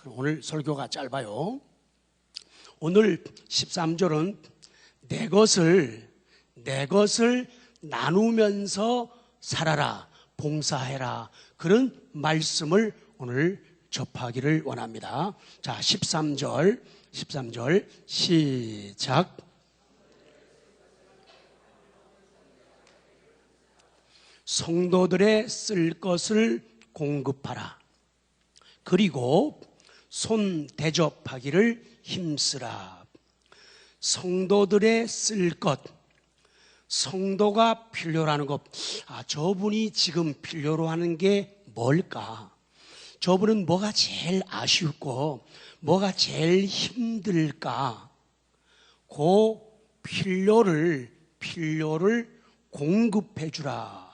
오늘 설교가 짧아요. 오늘 13절은 내 것을 나누면서 살아라, 봉사해라, 그런 말씀을 오늘 접하기를 원합니다. 자, 13절 시작. 성도들의 쓸 것을 공급하라. 그리고 손 대접하기를 힘쓰라. 성도들의 쓸 것, 성도가 필요로 하는 것. 저분이 지금 필요로 하는 게 뭘까? 저분은 뭐가 제일 아쉽고 뭐가 제일 힘들까? 그 필요를 공급해 주라.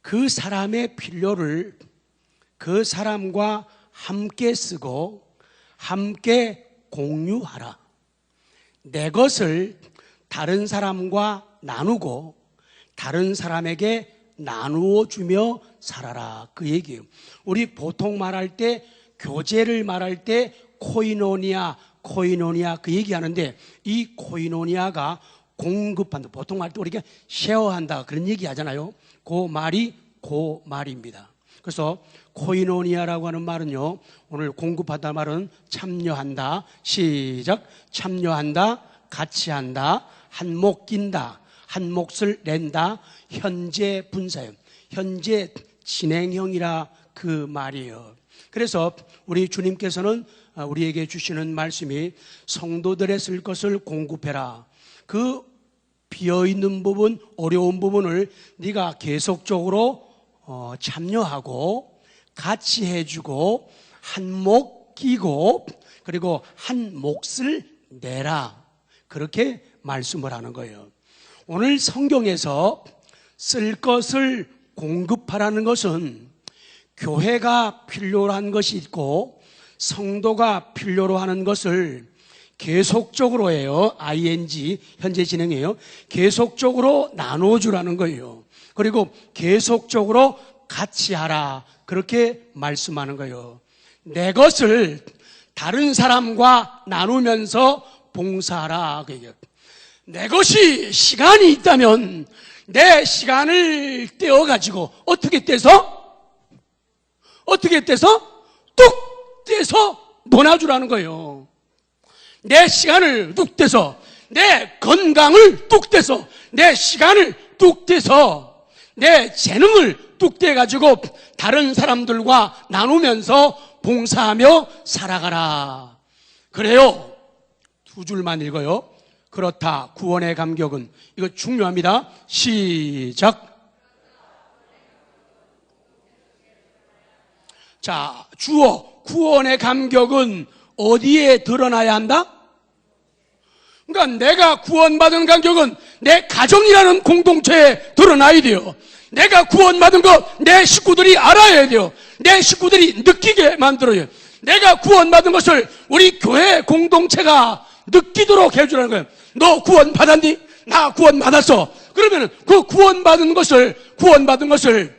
그 사람의 필요를 그 사람과 함께 쓰고 함께 공유하라. 내 것을 다른 사람과 나누고 다른 사람에게 나누어 주며 살아라, 그 얘기예요. 우리 보통 말할 때, 교제를 말할 때 코이노니아 그 얘기하는데, 이 코이노니아가 공급한다. 보통 말 때 우리가 쉐어한다 그런 얘기 하잖아요. 그 말입니다. 그래서 코이노니아라고 하는 말은요, 오늘 공급하다 말은 참여한다. 시작. 참여한다, 같이 한다, 한 몫 낀다, 한 몫을 낸다, 현재 분사형, 현재 진행형이라 그 말이에요. 그래서 우리 주님께서는 우리에게 주시는 말씀이 성도들의 쓸 것을 공급해라. 그 비어있는 부분, 어려운 부분을 네가 계속적으로 참여하고 같이 해주고 한 몫 끼고 그리고 한 몫을 내라, 그렇게 말씀을 하는 거예요. 오늘 성경에서 쓸 것을 공급하라는 것은 교회가 필요로 한 것이 있고 성도가 필요로 하는 것을 계속적으로 해요. ing, 현재 진행이에요. 계속적으로 나눠주라는 거예요. 그리고 계속적으로 같이 하라, 그렇게 말씀하는 거예요. 내 것을 다른 사람과 나누면서 봉사하라, 그 얘기예요. 내 것이 시간이 있다면 내 시간을 떼어가지고 어떻게 떼서 뚝 떼서 모아주라는 거예요. 내 시간을 뚝 떼서, 내 건강을 뚝 떼서, 내 시간을 뚝 떼서, 내 재능을 뚝 떼가지고 다른 사람들과 나누면서 봉사하며 살아가라. 그래요. 두 줄만 읽어요. 그렇다, 구원의 감격은. 이거 중요합니다. 시작. 자, 주어, 구원의 감격은 어디에 드러나야 한다? 그러니까 내가 구원받은 감격은 내 가정이라는 공동체에 드러나야 돼요. 내가 구원받은 거 내 식구들이 알아야 돼요. 내 식구들이 느끼게 만들어요. 내가 구원받은 것을 우리 교회 공동체가 느끼도록 해주라는 거예요. 너 구원받았니? 나 구원받았어. 그러면 그 구원받은 것을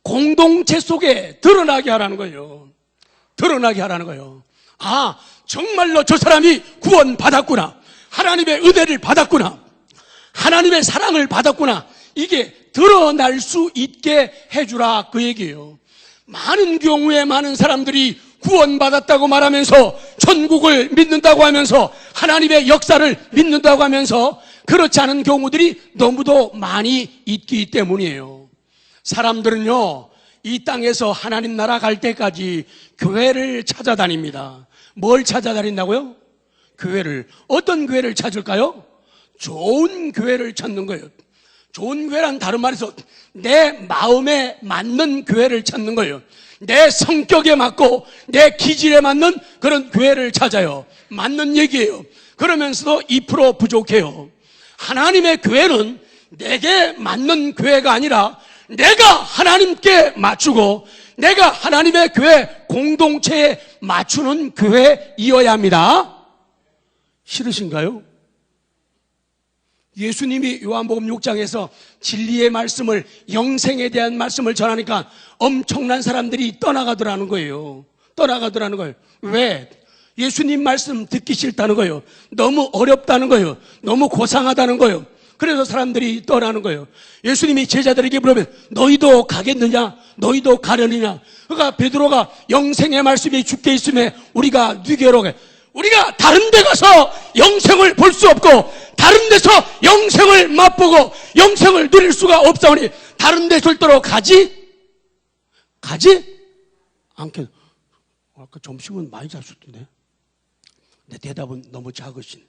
공동체 속에 드러나게 하라는 거예요. 드러나게 하라는 거예요. 정말로 저 사람이 구원받았구나, 하나님의 은혜를 받았구나, 하나님의 사랑을 받았구나, 이게 드러날 수 있게 해주라, 그 얘기예요. 많은 경우에 많은 사람들이 구원받았다고 말하면서 천국을 믿는다고 하면서 하나님의 역사를 믿는다고 하면서 그렇지 않은 경우들이 너무도 많이 있기 때문이에요. 사람들은요, 이 땅에서 하나님 나라 갈 때까지 교회를 찾아다닙니다. 뭘 찾아다닌다고요? 교회를. 어떤 교회를 찾을까요? 좋은 교회를 찾는 거예요. 좋은 교회란 다른 말에서 내 마음에 맞는 교회를 찾는 거예요. 내 성격에 맞고 내 기질에 맞는 그런 교회를 찾아요. 맞는 얘기예요. 그러면서도 2% 부족해요. 하나님의 교회는 내게 맞는 교회가 아니라 내가 하나님께 맞추고 내가 하나님의 교회 공동체에 맞추는 교회이어야 합니다. 싫으신가요? 예수님이 요한복음 6장에서 진리의 말씀을, 영생에 대한 말씀을 전하니까 엄청난 사람들이 떠나가더라는 거예요. 떠나가더라는 거예요. 왜? 예수님 말씀 듣기 싫다는 거예요. 너무 어렵다는 거예요. 너무 고상하다는 거예요. 그래서 사람들이 떠나는 거예요. 예수님이 제자들에게 물으면 너희도 가겠느냐? 너희도 가려느냐? 그러니까 베드로가 영생의 말씀이 주께 있음에 우리가 누게로 가. 우리가 다른 데 가서 영생을 볼 수 없고 다른 데서 영생을 맛보고 영생을 누릴 수가 없사오니 다른 데 절대로 가지 않겠. 아까 점심은 많이 잤었던데. 내 대답은 너무 작으신.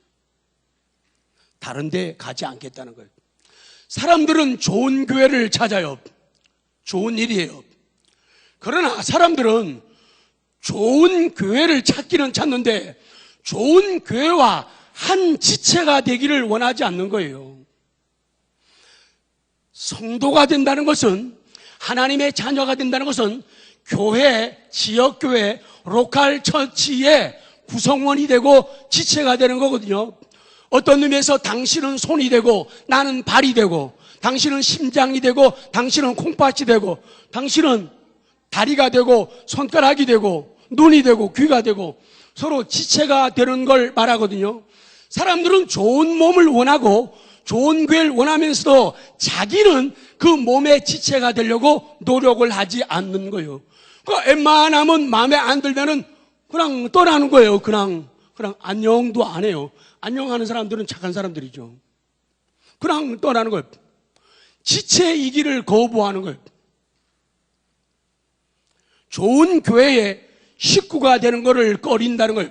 다른 데 가지 않겠다는 거예요. 사람들은 좋은 교회를 찾아요. 좋은 일이에요. 그러나 사람들은 좋은 교회를 찾기는 찾는데 좋은 교회와 한 지체가 되기를 원하지 않는 거예요. 성도가 된다는 것은, 하나님의 자녀가 된다는 것은 교회, 지역교회, 로컬 처치의 구성원이 되고 지체가 되는 거거든요. 어떤 의미에서 당신은 손이 되고 나는 발이 되고 당신은 심장이 되고 당신은 콩팥이 되고 당신은 다리가 되고 손가락이 되고 눈이 되고 귀가 되고 서로 지체가 되는 걸 말하거든요. 사람들은 좋은 몸을 원하고 좋은 교회를 원하면서도 자기는 그 몸의 지체가 되려고 노력을 하지 않는 거예요. 웬만하면 마음에 안 들면은 그냥 떠나는 거예요. 그냥 안녕도 안 해요. 안녕하는 사람들은 착한 사람들이죠. 그냥 떠나는 거예요. 지체이기를 거부하는 거예요. 좋은 교회에 식구가 되는 것을 꺼린다는 거예요.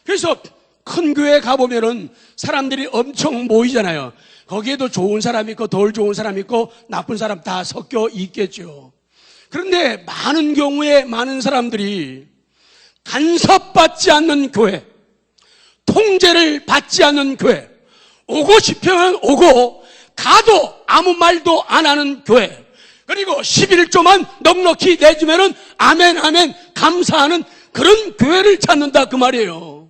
그래서 큰 교회에 가보면은 사람들이 엄청 모이잖아요. 거기에도 좋은 사람이 있고 덜 좋은 사람이 있고 나쁜 사람 다 섞여 있겠죠. 그런데 많은 경우에 많은 사람들이 간섭받지 않는 교회, 통제를 받지 않는 교회, 오고 싶으면 오고 가도 아무 말도 안 하는 교회, 그리고 11조만 넉넉히 내주면은 아멘 아멘 감사하는 그런 교회를 찾는다 그 말이에요.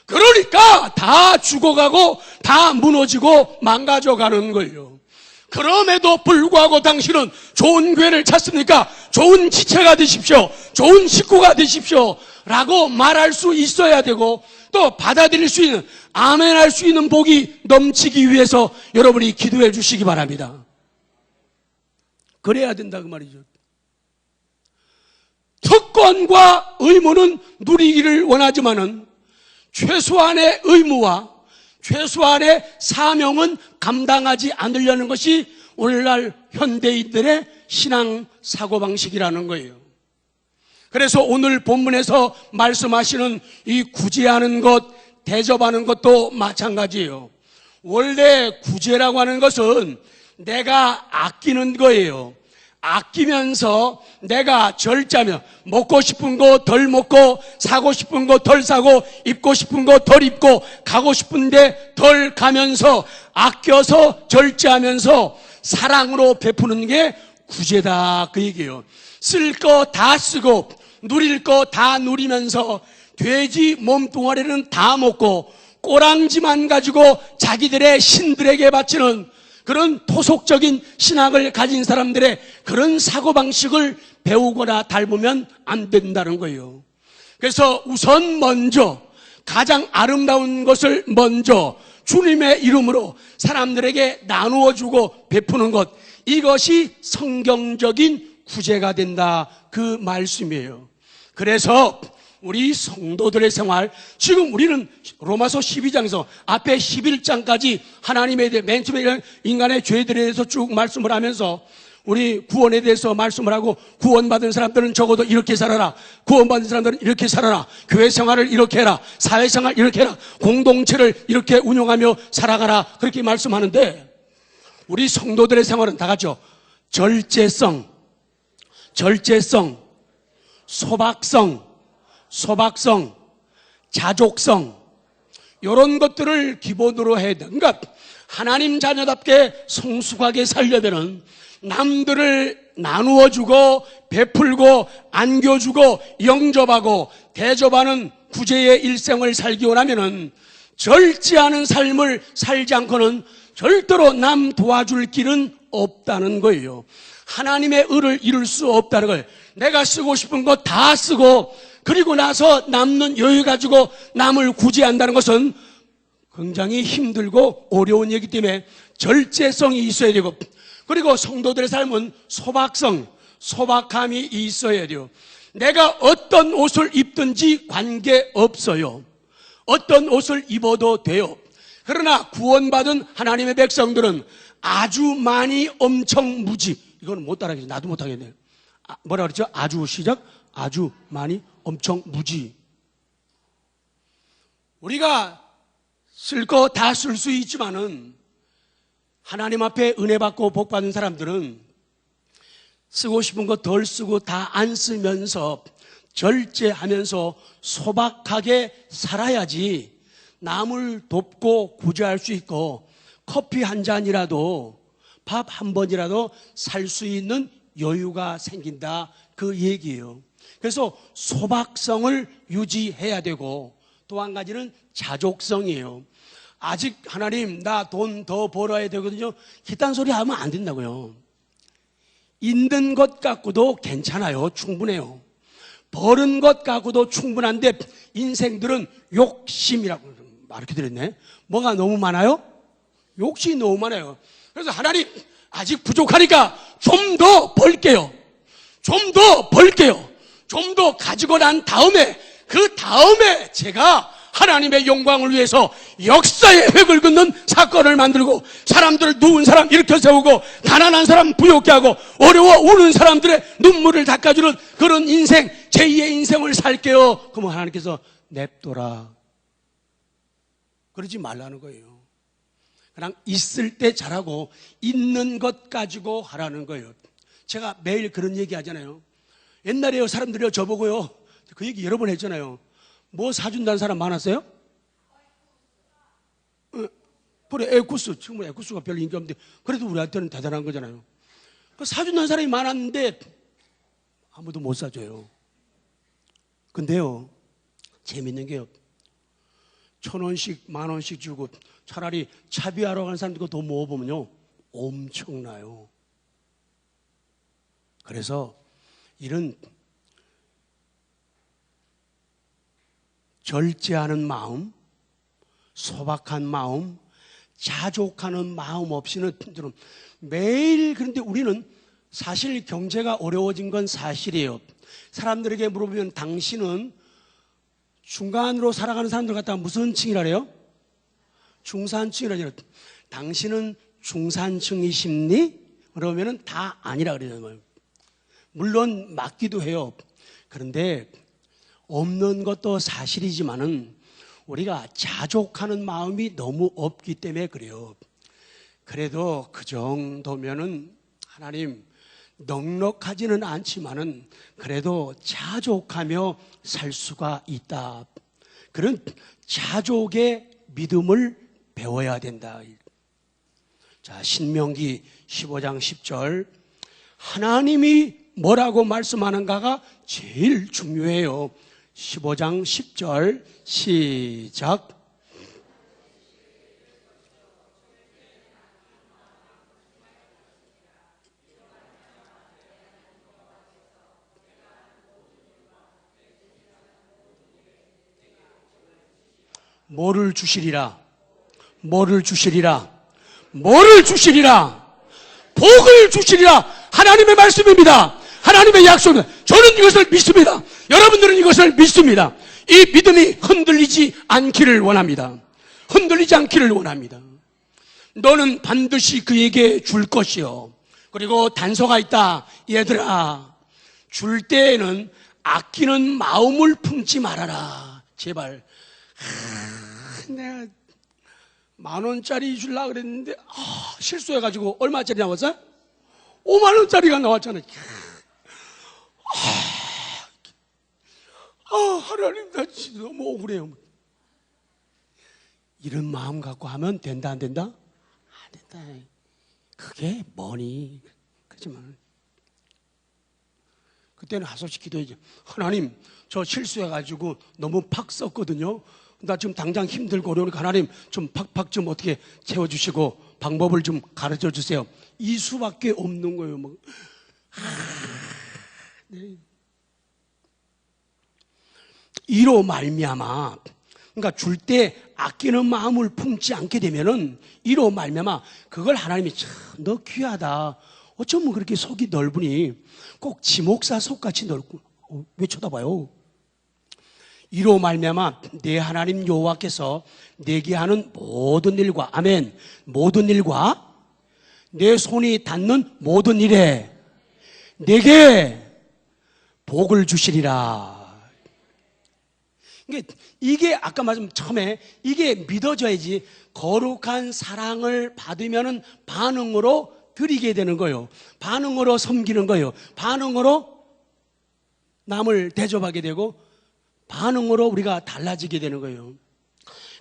그러니까 다 죽어가고 다 무너지고 망가져가는 거예요. 그럼에도 불구하고 당신은 좋은 교회를 찾습니까? 좋은 지체가 되십시오. 좋은 식구가 되십시오. 라고 말할 수 있어야 되고 또 받아들일 수 있는, 아멘할 수 있는 복이 넘치기 위해서 여러분이 기도해 주시기 바랍니다. 그래야 된다 그 말이죠. 특권과 의무는 누리기를 원하지만은 최소한의 의무와 최소한의 사명은 감당하지 않으려는 것이 오늘날 현대인들의 신앙 사고방식이라는 거예요. 그래서 오늘 본문에서 말씀하시는 이 구제하는 것, 대접하는 것도 마찬가지예요. 원래 구제라고 하는 것은 내가 아끼는 거예요. 아끼면서 내가 절자며 먹고 싶은 거 덜 먹고 사고 싶은 거 덜 사고 입고 싶은 거 덜 입고 가고 싶은데 덜 가면서 아껴서 절제하면서 사랑으로 베푸는 게 구제다 그 얘기예요. 쓸 거 다 쓰고 누릴 거 다 누리면서 돼지 몸뚱아리는 다 먹고 꼬랑지만 가지고 자기들의 신들에게 바치는 그런 토속적인 신학을 가진 사람들의 그런 사고방식을 배우거나 닮으면 안 된다는 거예요. 그래서 우선 먼저 가장 아름다운 것을 먼저 주님의 이름으로 사람들에게 나누어 주고 베푸는 것, 이것이 성경적인 구제가 된다 그 말씀이에요. 그래서 우리 성도들의 생활, 지금 우리는 로마서 12장에서 앞에 11장까지 하나님에 대해 맨 처음에 인간의 죄들에 대해서 쭉 말씀을 하면서 우리 구원에 대해서 말씀을 하고 구원받은 사람들은 적어도 이렇게 살아라, 구원받은 사람들은 이렇게 살아라, 교회 생활을 이렇게 해라, 사회생활 이렇게 해라, 공동체를 이렇게 운영하며 살아가라, 그렇게 말씀하는데 우리 성도들의 생활은 다 같죠. 절제성, 소박성, 자족성, 이런 것들을 기본으로 해야 돼. 그러니까 하나님 자녀답게 성숙하게 살려면은 남들을 나누어주고 베풀고 안겨주고 영접하고 대접하는 구제의 일생을 살기 원하면은 절제하는 삶을 살지 않고는 절대로 남 도와줄 길은 없다는 거예요. 하나님의 의를 이룰 수 없다는 거예요. 내가 쓰고 싶은 거 다 쓰고 그리고 나서 남는 여유 가지고 남을 구제한다는 것은 굉장히 힘들고 어려운 얘기 때문에 절제성이 있어야 되고, 그리고 성도들의 삶은 소박함이 있어야 돼요. 내가 어떤 옷을 입든지 관계없어요. 어떤 옷을 입어도 돼요. 그러나 구원받은 하나님의 백성들은 아주 많이 엄청 무지, 이거는 못 따라하겠네. 나도 못 하겠네요. 뭐라 그랬죠? 아주 시작? 아주 많이 엄청 무지. 우리가 쓸 거 다 쓸 수 있지만은 하나님 앞에 은혜 받고 복 받은 사람들은 쓰고 싶은 거 덜 쓰고 다 안 쓰면서 절제하면서 소박하게 살아야지 남을 돕고 구제할 수 있고 커피 한 잔이라도 밥 한 번이라도 살 수 있는 여유가 생긴다, 그 얘기예요. 그래서 소박성을 유지해야 되고, 또 한 가지는 자족성이에요. 아직 하나님 나 돈 더 벌어야 되거든요, 그딴 소리 하면 안 된다고요. 있는 것 갖고도 괜찮아요. 충분해요. 버는 것 갖고도 충분한데 인생들은 욕심이라고 이렇게 들었네. 뭐가 너무 많아요? 욕심이 너무 많아요. 그래서 하나님 아직 부족하니까 좀 더 벌게요. 좀 더 벌게요. 좀 더 가지고 난 다음에, 그 다음에 제가 하나님의 영광을 위해서 역사의 획을 긋는 사건을 만들고 사람들을, 누운 사람 일으켜 세우고 가난한 사람 부욕케 하고 어려워 우는 사람들의 눈물을 닦아주는 그런 인생, 제2의 인생을 살게요. 그러면 하나님께서 냅둬라, 그러지 말라는 거예요. 그냥 있을 때 잘하고 있는 것 가지고 하라는 거예요. 제가 매일 그런 얘기 하잖아요. 옛날에요, 사람들이요 저보고요 그 얘기 여러 번 했잖아요. 뭐 사준다는 사람 많았어요? 그래, 에쿠스. 정말 에쿠스가 별로 인기 없는데 그래도 우리한테는 대단한 거잖아요. 사준다는 사람이 많았는데 아무도 못 사줘요. 근데요, 재밌는 게요, 1,000원씩 10,000원씩 주고 차라리 차비하러 가는 사람들 더 모아보면요 엄청나요. 그래서 이런 절제하는 마음, 소박한 마음, 자족하는 마음 없이는 매일, 그런데 우리는 사실 경제가 어려워진 건 사실이에요. 사람들에게 물어보면 당신은 중간으로 살아가는 사람들 갖다가 무슨 층이라 그래요? 중산층이라 그래요. 당신은 중산층이십니? 그러면은 다 아니라 그래요. 물론 맞기도 해요. 그런데 없는 것도 사실이지만은 우리가 자족하는 마음이 너무 없기 때문에 그래요. 그래도 그 정도면은 하나님 넉넉하지는 않지만은 그래도 자족하며 살 수가 있다. 그런 자족의 믿음을 배워야 된다. 자, 신명기 15장 10절, 하나님이 뭐라고 말씀하는가가 제일 중요해요. 15장 10절 시작. 뭐를 주시리라? 뭐를 주시리라? 뭐를 주시리라? 복을 주시리라. 하나님의 말씀입니다. 하나님의 약속입니다. 저는 이것을 믿습니다. 여러분들은 이것을 믿습니다. 이 믿음이 흔들리지 않기를 원합니다. 흔들리지 않기를 원합니다. 너는 반드시 그에게 줄 것이요. 그리고 단서가 있다. 얘들아, 줄 때에는 아끼는 마음을 품지 말아라. 제발. 내가 10,000원짜리 주려고 그랬는데 실수해가지고 얼마짜리 나왔어요? 50,000원짜리가 나왔잖아요. 하나님 나 진짜 너무 억울해요. 이런 마음 갖고 하면 된다 안 된다? 안 된다. 그게 뭐니? 그렇지만 그때는 하소시 기도해야죠. 하나님 저 실수해가지고 너무 팍 썼거든요. 나 지금 당장 힘들고 어려우니까 하나님 좀 팍팍 좀 어떻게 채워주시고 방법을 좀 가르쳐 주세요. 이 수밖에 없는 거예요. 네. 이로 말미암아, 그러니까 줄 때 아끼는 마음을 품지 않게 되면은 이로 말미암아 그걸 하나님이 참 너 귀하다, 어쩌면 그렇게 속이 넓으니 꼭 지목사 속같이 넓고, 왜 쳐다봐요? 이로 말미암아 내 하나님 여호와께서 내게 하는 모든 일과, 아멘, 모든 일과 내 손이 닿는 모든 일에 내게 복을 주시리라. 이게 아까 말씀 처음에 이게 믿어져야지 거룩한 사랑을 받으면 반응으로 드리게 되는 거예요. 반응으로 섬기는 거예요. 반응으로 남을 대접하게 되고 반응으로 우리가 달라지게 되는 거예요.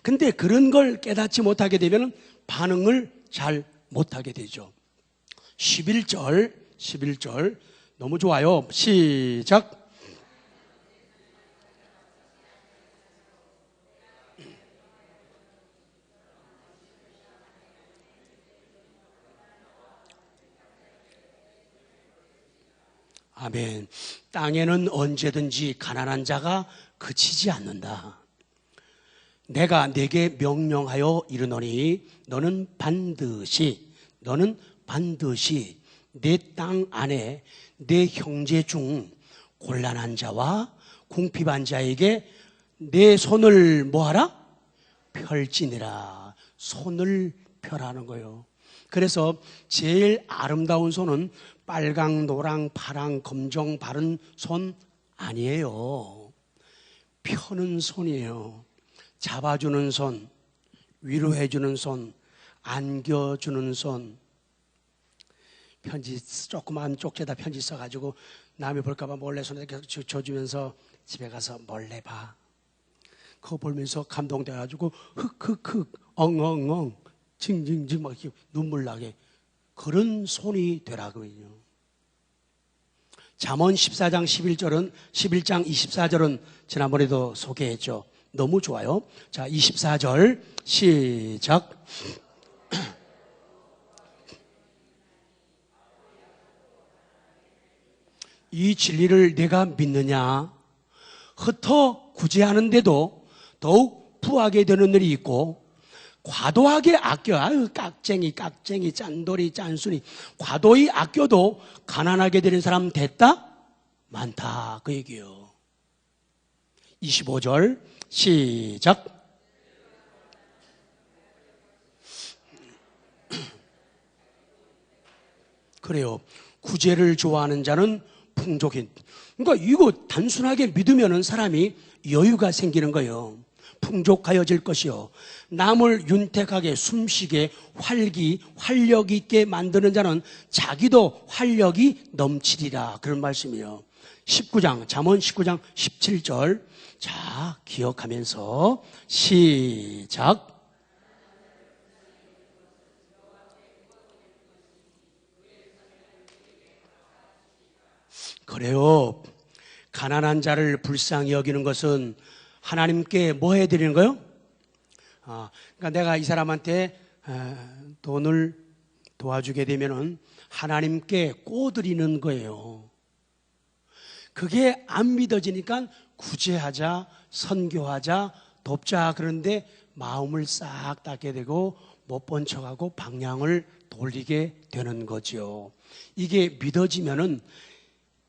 근데 그런 걸 깨닫지 못하게 되면 반응을 잘 못하게 되죠. 11절 너무 좋아요. 시작. 아멘. 땅에는 언제든지 가난한 자가 그치지 않는다. 내가 내게 명령하여 이르노니 너는 반드시 내 땅 안에 내 형제 중 곤란한 자와 궁핍한 자에게 내 손을 뭐하라? 펼지니라. 손을 펴라는 거예요. 그래서 제일 아름다운 손은 빨강, 노랑, 파랑, 검정 바른 손 아니에요. 펴는 손이에요. 잡아주는 손, 위로해주는 손, 안겨주는 손. 편지, 조그만 쪽지에다 편지 써가지고 남이 볼까봐 몰래 손에 줘주면서 집에 가서 몰래 봐. 그거 보면서 감동돼가지고 흑흑흑 엉엉엉 징징징 막 눈물 나게 그런 손이 되라거든요. 잠언 14장 11장 24절은 지난번에도 소개했죠. 너무 좋아요. 자, 24절 시작. 이 진리를 내가 믿느냐? 흩어 구제하는데도 더욱 부하게 되는 일이 있고 과도하게 아껴, 아유 깍쟁이 짠돌이 짠순이, 과도히 아껴도 가난하게 되는 사람 됐다? 많다, 그 얘기요. 25절 시작. 그래요. 구제를 좋아하는 자는 풍족해. 그러니까 이거 단순하게 믿으면 사람이 여유가 생기는 거예요. 풍족하여질 것이요. 남을 윤택하게 숨쉬게 활력 있게 만드는 자는 자기도 활력이 넘치리라. 그런 말씀이에요. 19장, 잠언 19장 17절. 자, 기억하면서 시작. 그래요. 가난한 자를 불쌍히 여기는 것은 하나님께 뭐 해드리는 거요? 그러니까 내가 이 사람한테 돈을 도와주게 되면은 하나님께 꼬드리는 거예요. 그게 안 믿어지니까 구제하자, 선교하자, 돕자 그런데 마음을 싹 닫게 되고 못 본 척하고 방향을 돌리게 되는 거죠. 이게 믿어지면은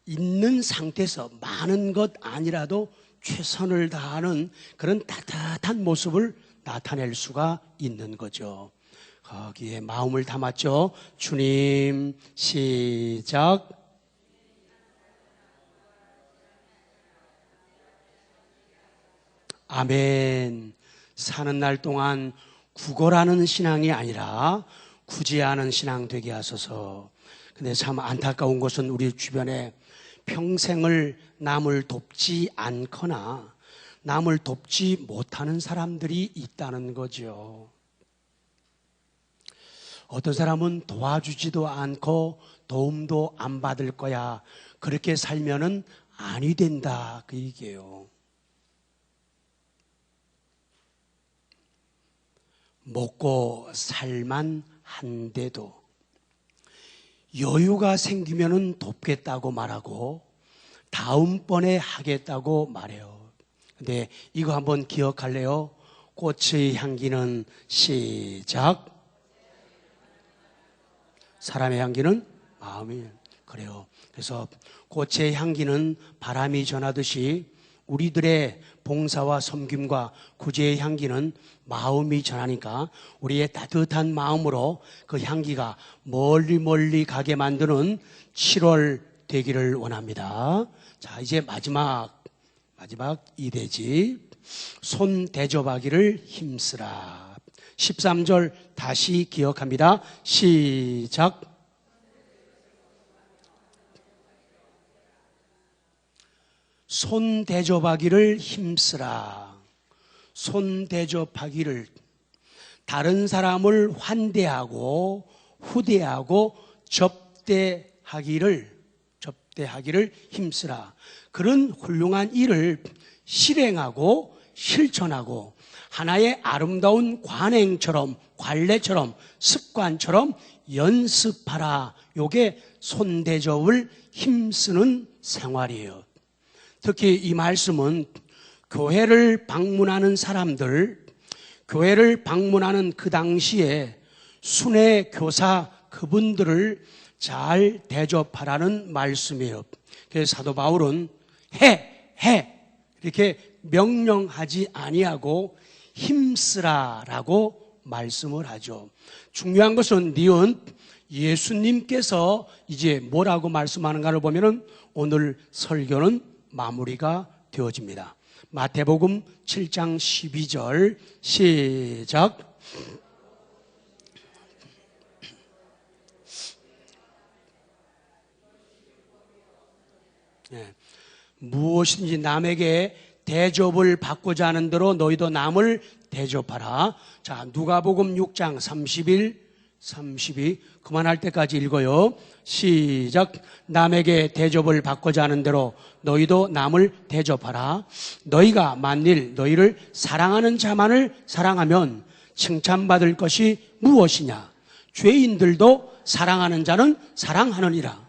있는 상태에서 많은 것 아니라도 최선을 다하는 그런 따뜻한 모습을 나타낼 수가 있는 거죠. 거기에 마음을 담았죠. 주님, 시작. 아멘. 사는 날 동안 구걸하는 신앙이 아니라 구제하는 신앙 되게 하소서. 근데 참 안타까운 것은 우리 주변에 평생을 남을 돕지 않거나 남을 돕지 못하는 사람들이 있다는 거죠. 어떤 사람은 도와주지도 않고 도움도 안 받을 거야. 그렇게 살면은 아니 된다. 그 얘기예요. 먹고 살만 한데도 여유가 생기면은 돕겠다고 말하고 다음번에 하겠다고 말해요. 네, 이거 한번 기억할래요? 꽃의 향기는 시작. 사람의 향기는 마음이. 그래요. 그래서 꽃의 향기는 바람이 전하듯이 우리들의 봉사와 섬김과 구제의 향기는 마음이 전하니까 우리의 따뜻한 마음으로 그 향기가 멀리 멀리 가게 만드는 7월 되기를 원합니다. 자, 이제 마지막 2대지. 손 대접하기를 힘쓰라. 13절 다시 기억합니다. 시작. 손 대접하기를 힘쓰라. 손 대접하기를, 다른 사람을 환대하고 후대하고 접대하기를 힘쓰라. 그런 훌륭한 일을 실행하고 실천하고 하나의 아름다운 관행처럼, 관례처럼, 습관처럼 연습하라. 요게 손대접을 힘쓰는 생활이에요. 특히 이 말씀은 교회를 방문하는 사람들, 교회를 방문하는 그 당시에 순회 교사 그분들을 잘 대접하라는 말씀이에요. 그래서 사도 바울은 해 이렇게 명령하지 아니하고 힘쓰라라고 말씀을 하죠. 중요한 것은 니은 예수님께서 이제 뭐라고 말씀하는가를 보면은 오늘 설교는 마무리가 되어집니다. 마태복음 7장 12절 시작. 네. 무엇이든지 남에게 대접을 받고자 하는 대로 너희도 남을 대접하라. 자, 누가복음 6장 31, 32 그만할 때까지 읽어요. 시작. 남에게 대접을 받고자 하는 대로 너희도 남을 대접하라. 너희가 만일 너희를 사랑하는 자만을 사랑하면 칭찬받을 것이 무엇이냐? 죄인들도 사랑하는 자는 사랑하느니라.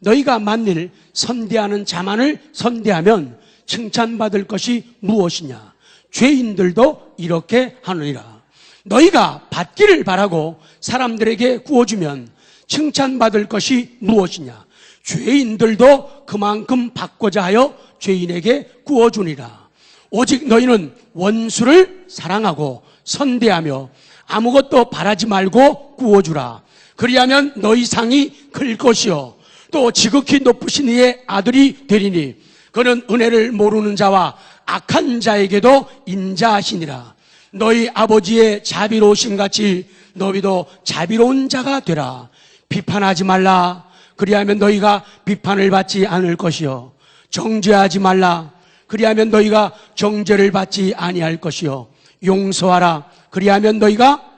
너희가 만일 선대하는 자만을 선대하면 칭찬받을 것이 무엇이냐? 죄인들도 이렇게 하느니라. 너희가 받기를 바라고 사람들에게 구워주면 칭찬받을 것이 무엇이냐? 죄인들도 그만큼 받고자 하여 죄인에게 구워주니라. 오직 너희는 원수를 사랑하고 선대하며 아무것도 바라지 말고 구워주라. 그리하면 너희 상이 클 것이요 또 지극히 높으신 이의 아들이 되리니 그는 은혜를 모르는 자와 악한 자에게도 인자하시니라. 너희 아버지의 자비로우심 같이 너희도 자비로운 자가 되라. 비판하지 말라. 그리하면 너희가 비판을 받지 않을 것이요 정죄하지 말라. 그리하면 너희가 정죄를 받지 아니할 것이요 용서하라. 그리하면 너희가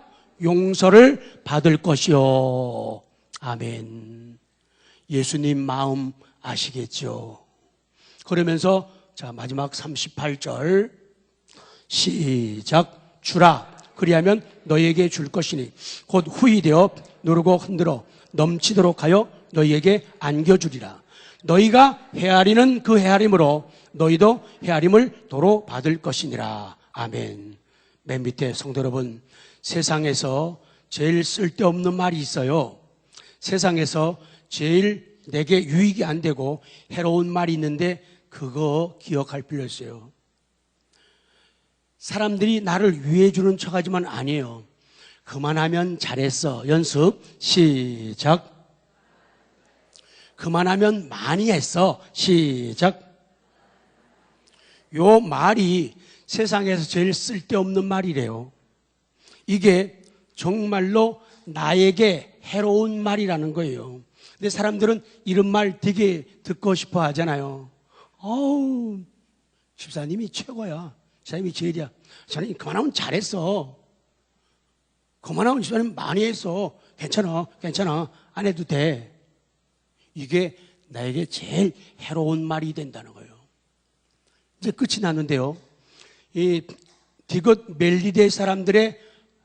용서를 받을 것이요. 아멘. 예수님 마음 아시겠죠? 그러면서 자 마지막 38절 시작. 주라. 그리하면 너희에게 줄 것이니 곧 후히 되어 누르고 흔들어 넘치도록 하여 너희에게 안겨주리라. 너희가 헤아리는 그 헤아림으로 너희도 헤아림을 도로 받을 것이니라. 아멘. 맨 밑에 성도 여러분, 세상에서 제일 쓸데없는 말이 있어요. 세상에서 제일 내게 유익이 안 되고 해로운 말이 있는데 그거 기억할 필요 있어요. 사람들이 나를 위해 주는 척하지만 아니에요. 그만하면 잘했어. 연습 시작. 그만하면 많이 했어. 시작. 요 말이 세상에서 제일 쓸데없는 말이래요. 이게 정말로 나에게 해로운 말이라는 거예요. 근데 사람들은 이런 말 되게 듣고 싶어 하잖아요. 어우, 집사님이 최고야. 집사님이 제일이야. 집사님 그만하면 잘했어. 그만하면 집사님 많이 했어. 괜찮아. 안 해도 돼. 이게 나에게 제일 해로운 말이 된다는 거예요. 이제 끝이 났는데요. 이 디귿 멜리데 사람들의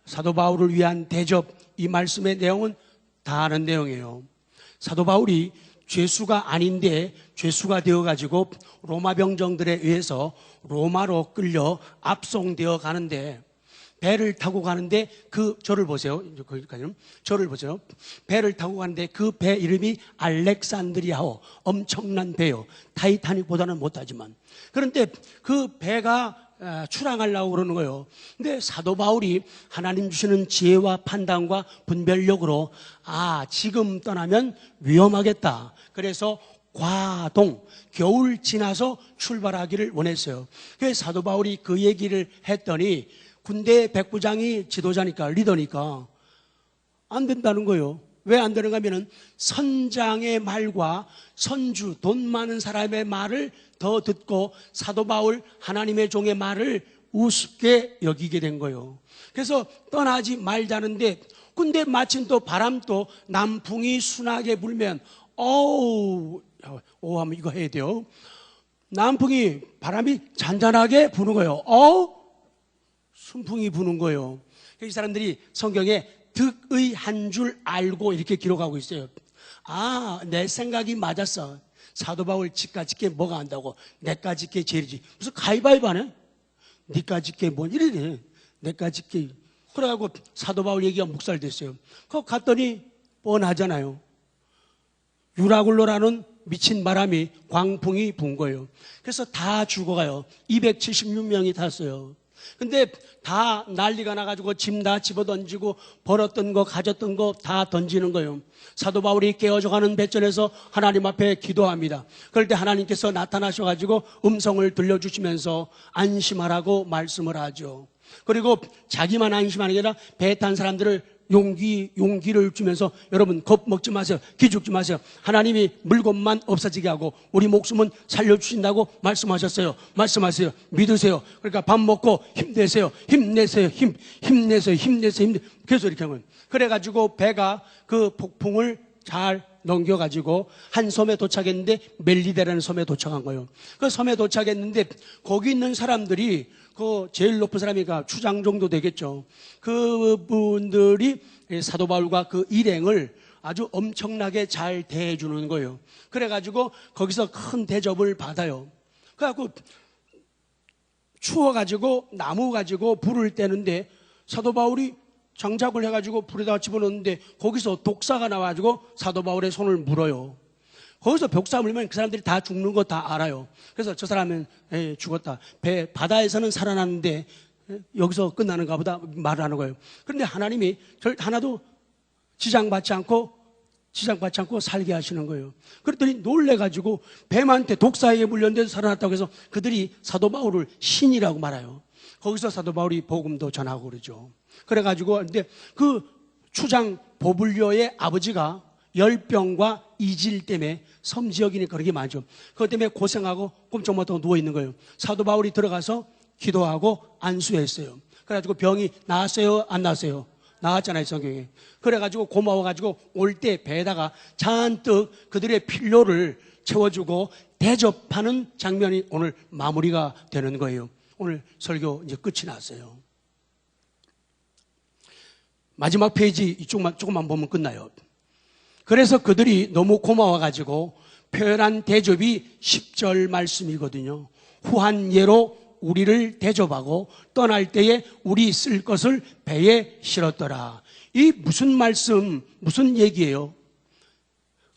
사도 바울을 위한 대접, 이 말씀의 내용은 다 아는 내용이에요. 사도 바울이 죄수가 아닌데 죄수가 되어가지고 로마 병정들에 의해서 로마로 끌려 압송되어 가는데, 배를 타고 가는데 저를 보세요. 저를 보세요. 배를 타고 가는데 그 배 이름이 알렉산드리아호, 엄청난 배요. 타이타닉보다는 못하지만. 그런데 그 배가 출항하려고 그러는 거예요. 근데 사도 바울이 하나님 주시는 지혜와 판단과 분별력으로 지금 떠나면 위험하겠다. 그래서 과동, 겨울 지나서 출발하기를 원했어요. 그래서 사도 바울이 그 얘기를 했더니 군대 백부장이 지도자니까, 리더니까 안 된다는 거예요. 왜 안 되는가 하면은 선장의 말과 선주, 돈 많은 사람의 말을 더 듣고 사도 바울 하나님의 종의 말을 우습게 여기게 된 거예요. 그래서 떠나지 말자는데, 근데 마침 또 바람도 남풍이 순하게 불면 하면 이거 해야 돼요. 남풍이, 바람이 잔잔하게 부는 거예요. 순풍이 부는 거예요. 이 사람들이 성경에 득의 한 줄 알고 이렇게 기록하고 있어요. 내 생각이 맞았어. 사도 바울 지가 짓게 뭐가 안다고. 내가 짓게 제일이지. 무슨 가위바위보 하네? 니가 짓게 뭔 이래. 내가 짓게. 그래가지고 사도 바울 얘기가 묵살됐어요. 그거 갔더니 뻔하잖아요. 유라굴로라는 미친 바람이, 광풍이 분 거예요. 그래서 다 죽어가요. 276명이 탔어요. 근데 다 난리가 나가지고 짐 다 집어던지고 벌었던 거 가졌던 거 다 던지는 거예요. 사도 바울이 깨어져가는 배전에서 하나님 앞에 기도합니다. 그럴 때 하나님께서 나타나셔가지고 음성을 들려주시면서 안심하라고 말씀을 하죠. 그리고 자기만 안심하는 게 아니라 배 탄 사람들을 용기를 주면서, 여러분 겁먹지 마세요. 기죽지 마세요. 하나님이 물건만 없어지게 하고 우리 목숨은 살려주신다고 말씀하셨어요. 말씀하세요. 믿으세요. 그러니까 밥 먹고 힘내세요. 힘내세요. 힘내세요. 계속 이렇게 한 거예요. 그래가지고 배가 그 폭풍을 잘 넘겨가지고 한 섬에 도착했는데, 멜리데라는 섬에 도착한 거예요. 그 섬에 도착했는데 거기 있는 사람들이, 그 제일 높은 사람이니까 추장 정도 되겠죠. 그분들이 사도 바울과 그 일행을 아주 엄청나게 잘 대해주는 거예요. 그래가지고 거기서 큰 대접을 받아요. 그래갖고 추워가지고 나무 가지고 불을 떼는데 사도 바울이 장작을 해가지고 불에다가 집어넣는데 거기서 독사가 나와가지고 사도 바울의 손을 물어요. 거기서 벽사 물면 그 사람들이 다 죽는 거 다 알아요. 그래서 저 사람은 죽었다. 바다에서는 살아났는데 여기서 끝나는가 보다 말을 하는 거예요. 그런데 하나님이 하나도 지장받지 않고 살게 하시는 거예요. 그랬더니 놀래가지고 뱀한테 독사에게 물렸는데 살아났다고 해서 그들이 사도 바울을 신이라고 말해요. 거기서 사도 바울이 복음도 전하고 그러죠. 그래가지고 근데 그 추장 보불료의 아버지가 열병과 이질 때문에 섬 지역이니까 그렇게 많죠. 그것 때문에 고생하고 꼼짝 못하고 누워있는 거예요. 사도 바울이 들어가서 기도하고 안수했어요. 그래가지고 병이 나았어요? 안 나았어요? 나왔잖아요, 성경에. 그래가지고 고마워가지고 올 때 배에다가 잔뜩 그들의 필요를 채워주고 대접하는 장면이 오늘 마무리가 되는 거예요. 오늘 설교 이제 끝이 났어요. 마지막 페이지 이쪽만 조금만 보면 끝나요. 그래서 그들이 너무 고마워가지고 표현한 대접이 10절 말씀이거든요. 후한 예로 우리를 대접하고 떠날 때에 우리 쓸 것을 배에 실었더라. 이 무슨 말씀, 무슨 얘기예요?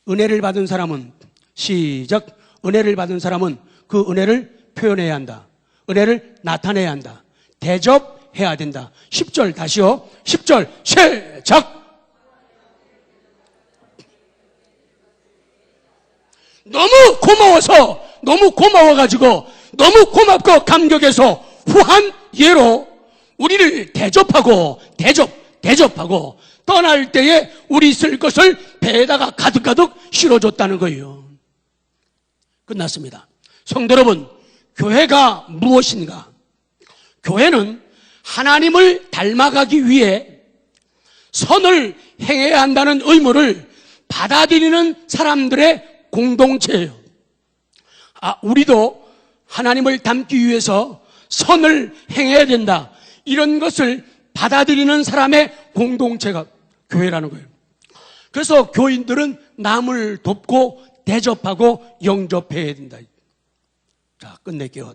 은혜를 받은 사람은, 시작, 은혜를 받은 사람은 그 은혜를 표현해야 한다. 은혜를 나타내야 한다. 대접해야 된다. 10절 다시요. 10절 시작. 너무 고마워가지고 너무 고맙고 감격해서 후한 예로 우리를 대접하고 떠날 때에 우리 쓸 것을 배에다가 가득가득 실어줬다는 거예요. 끝났습니다. 성도 여러분, 교회가 무엇인가? 교회는 하나님을 닮아가기 위해 선을 행해야 한다는 의무를 받아들이는 사람들의 공동체예요. 우리도 하나님을 닮기 위해서 선을 행해야 된다. 이런 것을 받아들이는 사람의 공동체가 교회라는 거예요. 그래서 교인들은 남을 돕고 대접하고 영접해야 된다. 자, 끝낼게요.